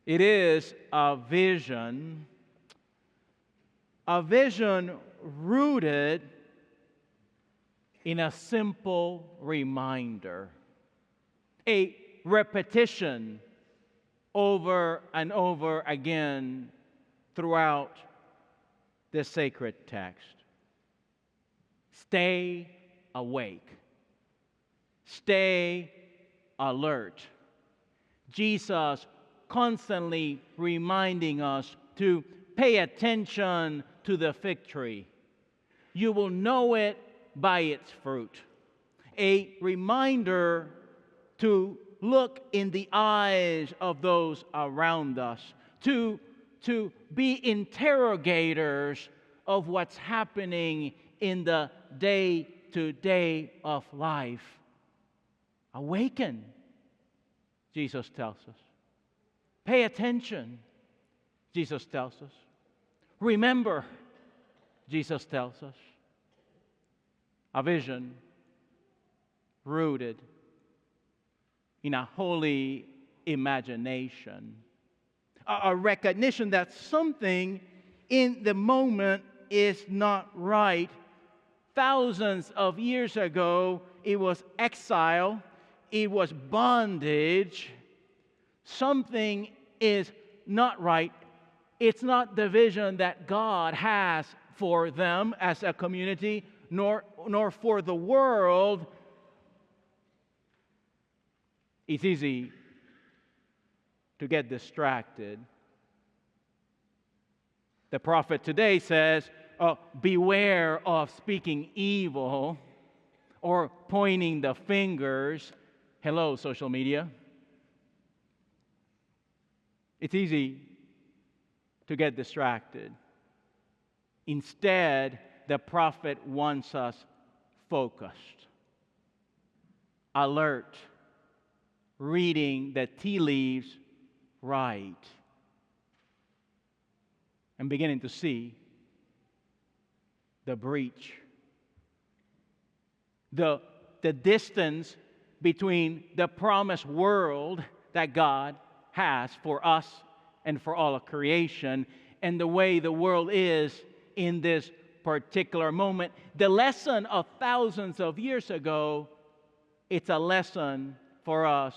It is a vision rooted in a simple reminder, a repetition over and over again throughout the sacred text. Stay awake. Stay alert. Jesus constantly reminding us to pay attention to the fig tree. You will know it by its fruit. A reminder to look in the eyes of those around us, to be interrogators of what's happening in the day-to-day of life. Awaken, Jesus tells us. Pay attention, Jesus tells us. Remember, Jesus tells us. A vision rooted in a holy imagination. A recognition that something in the moment is not right. Thousands of years ago, it was exile, it was bondage. Something is not right. It's not the vision that God has for them as a community, nor for the world. It's easy to get distracted. The prophet today says, beware of speaking evil or pointing the fingers. Hello, social media. It's easy to get distracted. Instead, the prophet wants us focused, alert, reading the tea leaves right, and beginning to see the breach, the distance between the promised world that God has for us and for all of creation and the way the world is in this particular moment. The lesson of thousands of years ago, it's a lesson for us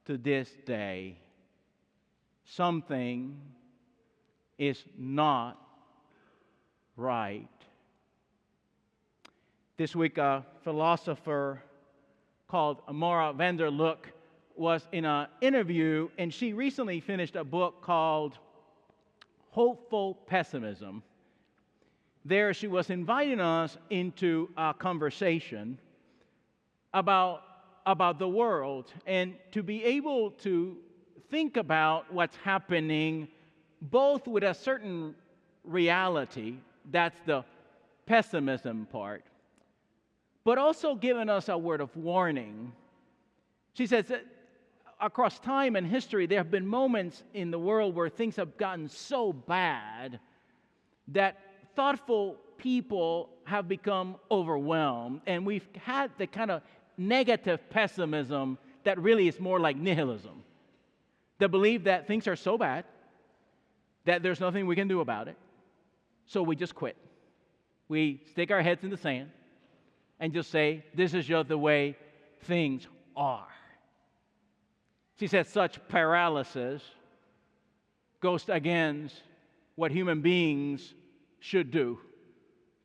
to this day. Something is not right. This week, a philosopher called Maura van der Loek was in an interview, and she recently finished a book called Hopeful Pessimism. There, she was inviting us into a conversation about the world and to be able to think about what's happening both with a certain reality, that's the pessimism part, but also giving us a word of warning. She says that across time and history, there have been moments in the world where things have gotten so bad that thoughtful people have become overwhelmed, and we've had the kind of negative pessimism that really is more like nihilism. The belief that things are so bad that there's nothing we can do about it, so we just quit. We stick our heads in the sand and just say, this is just the way things are. She said such paralysis goes against what human beings should do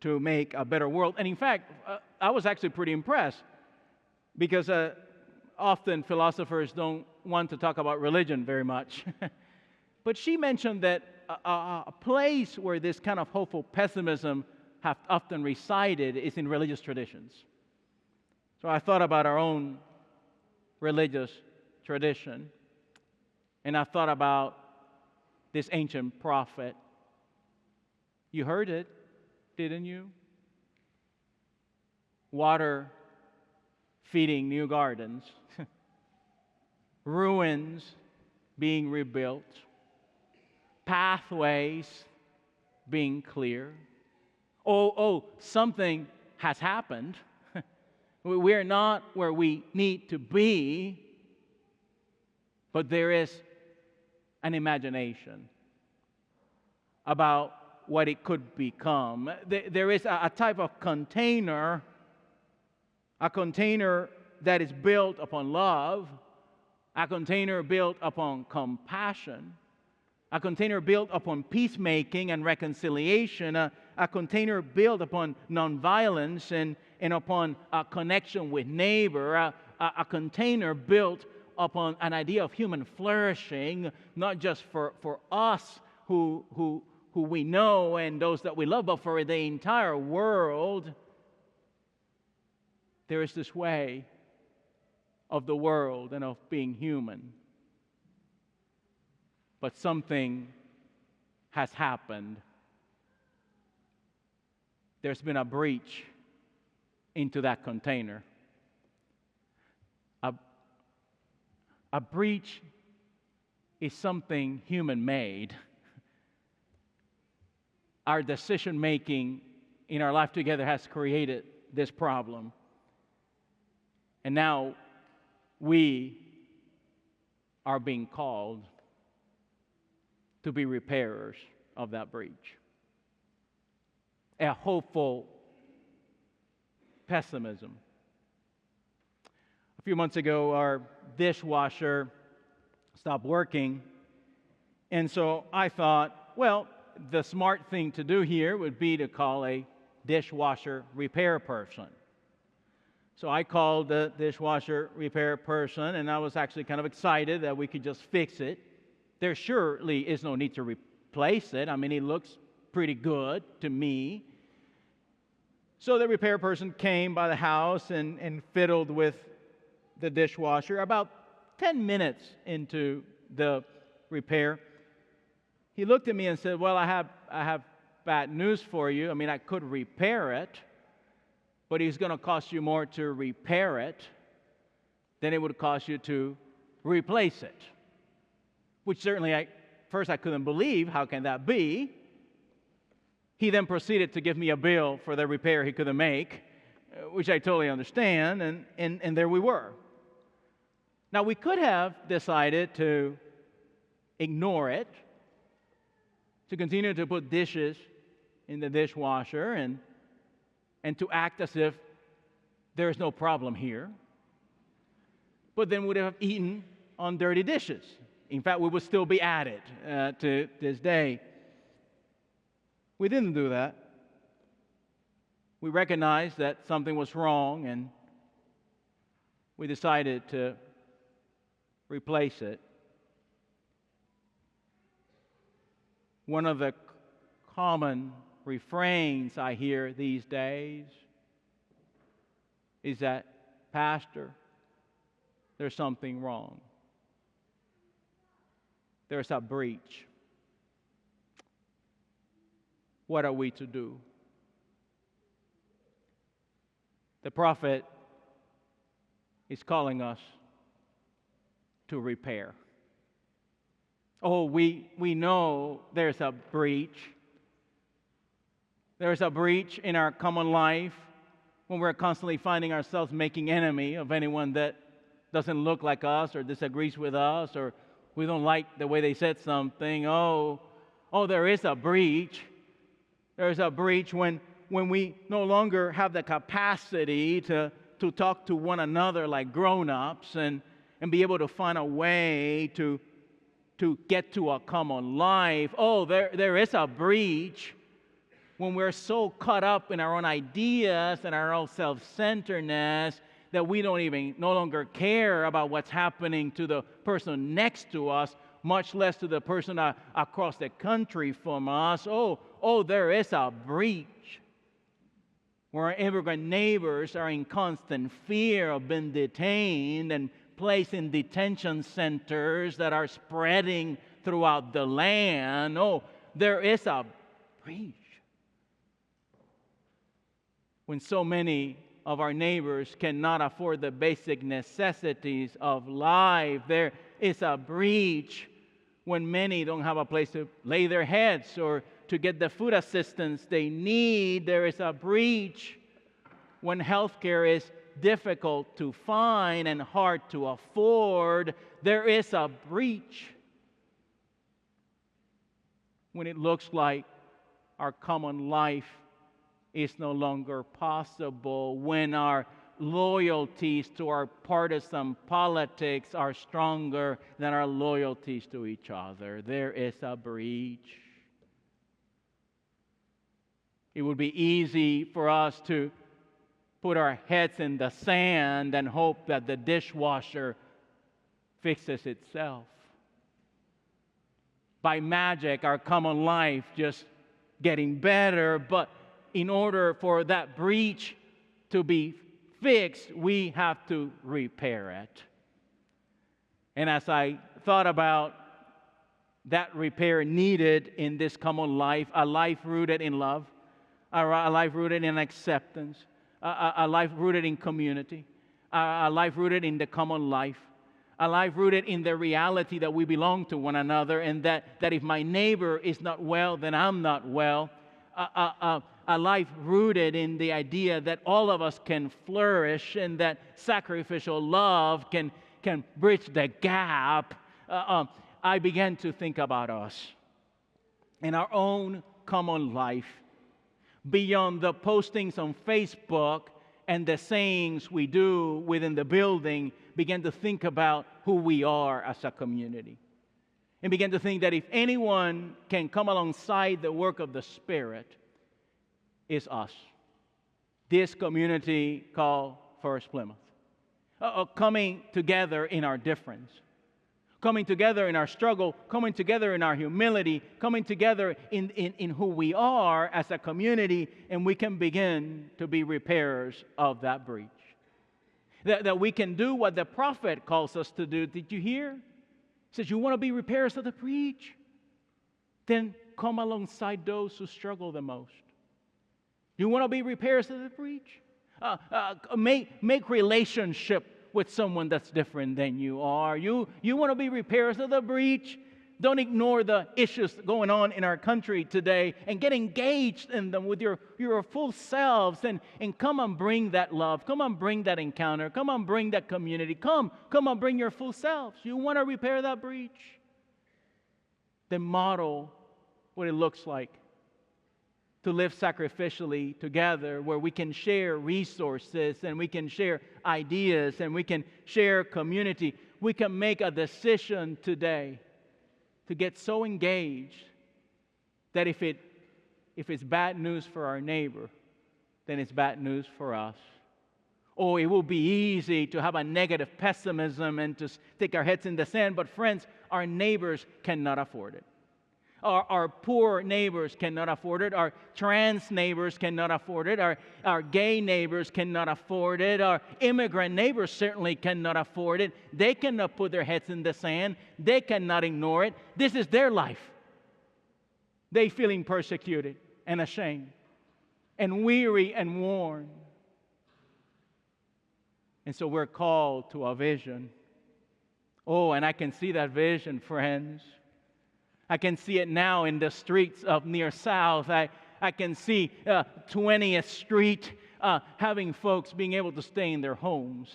to make a better world. And in fact, I was actually pretty impressed because often philosophers don't want to talk about religion very much. But she mentioned that a place where this kind of hopeful pessimism have often resided is in religious traditions. So I thought about our own religious tradition, and I thought about this ancient prophet. You heard it, didn't you? Water feeding new gardens, ruins being rebuilt, pathways being clear. Something has happened. We're not where we need to be, but there is an imagination about what it could become. There is a type of container, a container that is built upon love, a container built upon compassion, a container built upon peacemaking and reconciliation, a container built upon nonviolence and upon a connection with neighbor, a container built upon an idea of human flourishing, not just for us who we know and those that we love, but for the entire world. There is this way of the world and of being human. But something has happened. There's been a breach into that container. A breach is something human-made. Our decision-making in our life together has created this problem. And now we are being called to be repairers of that breach. A hopeful pessimism. A few months ago, our dishwasher stopped working, and so I thought, well, the smart thing to do here would be to call a dishwasher repair person. So I called the dishwasher repair person, and I was actually kind of excited that we could just fix it. There surely is no need to replace it. I mean, it looks pretty good to me. So the repair person came by the house and fiddled with the dishwasher. About 10 minutes into the repair, he looked at me and said, well, I have bad news for you. I mean, I could repair it, but it's going to cost you more to repair it than it would cost you to replace it. Which certainly, first I couldn't believe. How can that be? He then proceeded to give me a bill for the repair he couldn't make, which I totally understand, and there we were. Now, we could have decided to ignore it, to continue to put dishes in the dishwasher and to act as if there is no problem here. But then we would have eaten on dirty dishes. In fact, we would still be at it to this day. We didn't do that. We recognized that something was wrong, and we decided to replace it. One of the common refrains I hear these days is that, Pastor, there's something wrong. There's a breach. What are we to do? The prophet is calling us to repair. Oh, we know there's a breach. There's a breach in our common life when we're constantly finding ourselves making enemy of anyone that doesn't look like us or disagrees with us, or we don't like the way they said something. Oh, there is a breach. There's a breach when we no longer have the capacity to talk to one another like grown-ups and be able to find a way to get to a common life. Oh, there is a breach when we're so caught up in our own ideas and our own self-centeredness that we no longer care about what's happening to the person next to us, much less to the person across the country from us. Oh, there is a breach where our immigrant neighbors are in constant fear of being detained and placed in detention centers that are spreading throughout the land. Oh, there is a breach. When so many of our neighbors cannot afford the basic necessities of life, there is a breach when many don't have a place to lay their heads or to get the food assistance they need. There is a breach when health care is difficult to find and hard to afford. There is a breach when it looks like our common life is no longer possible, when our loyalties to our partisan politics are stronger than our loyalties to each other. There is a breach. It would be easy for us to put our heads in the sand and hope that the dishwasher fixes itself. By magic, our common life just getting better, but in order for that breach to be fixed, we have to repair it. And as I thought about that repair needed in this common life, a life rooted in love, a life rooted in acceptance, a life rooted in community, a life rooted in the common life, a life rooted in the reality that we belong to one another, and that if my neighbor is not well, then I'm not well. A life rooted in the idea that all of us can flourish and that sacrificial love can bridge the gap. I began to think about us and our own common life beyond the postings on Facebook and the sayings we do within the building. Began to think about who we are as a community. And began to think that if anyone can come alongside the work of the Spirit, it's us. This community called First-Plymouth. Coming together in our difference. Coming together in our struggle. Coming together in our humility. Coming together in who we are as a community. And we can begin to be repairers of that breach. That we can do what the prophet calls us to do. Did you hear? He says, you want to be repairers of the breach? Then come alongside those who struggle the most. You want to be repairers of the breach? Make relationship with someone that's different than you are. You want to be repairers of the breach? Don't ignore the issues going on in our country today and get engaged in them with your full selves and come and bring that love. Come and bring that encounter. Come and bring that community. Come and bring your full selves. You want to repair that breach? Then model what it looks like to live sacrificially together, where we can share resources and we can share ideas and we can share community. We can make a decision today to get so engaged that if it's bad news for our neighbor, then it's bad news for us. Or it will be easy to have a negative pessimism and to stick our heads in the sand. But friends, our neighbors cannot afford it. Our poor neighbors cannot afford it. Our trans neighbors cannot afford it. Our gay neighbors cannot afford it. Our immigrant neighbors certainly cannot afford it. They cannot put their heads in the sand. They cannot ignore it. This is their life. They feeling persecuted and ashamed and weary and worn. And so we're called to a vision. Oh, and I can see that vision, friends. I can see it now in the streets of near South. I can see 20th Street having folks being able to stay in their homes.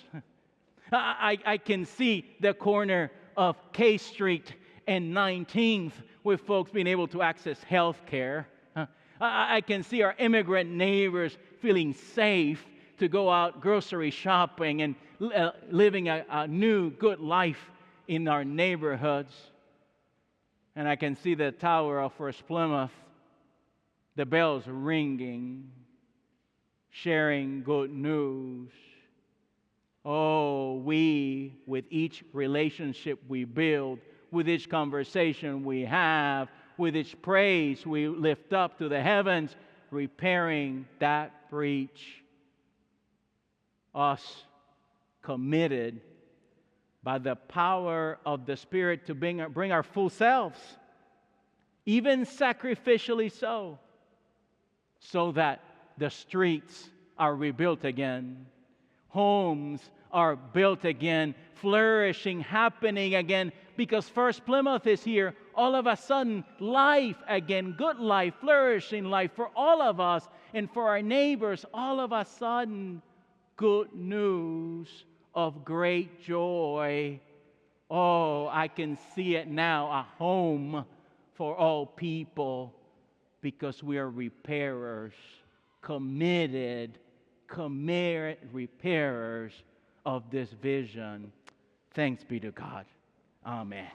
I can see the corner of K Street and 19th with folks being able to access health care. I can see our immigrant neighbors feeling safe to go out grocery shopping and living a new good life in our neighborhoods. And I can see the tower of First-Plymouth, the bells ringing, sharing good news. Oh, we, with each relationship we build, with each conversation we have, with each praise we lift up to the heavens, repairing that breach. Us committed by the power of the Spirit to bring our full selves, even sacrificially so that the streets are rebuilt again, homes are built again, flourishing, happening again, because First-Plymouth is here. All of a sudden, life again, good life, flourishing life for all of us and for our neighbors. All of a sudden, good news of great joy. Oh, I can see it now, a home for all people, because we are repairers, committed repairers of this vision. Thanks be to God. Amen.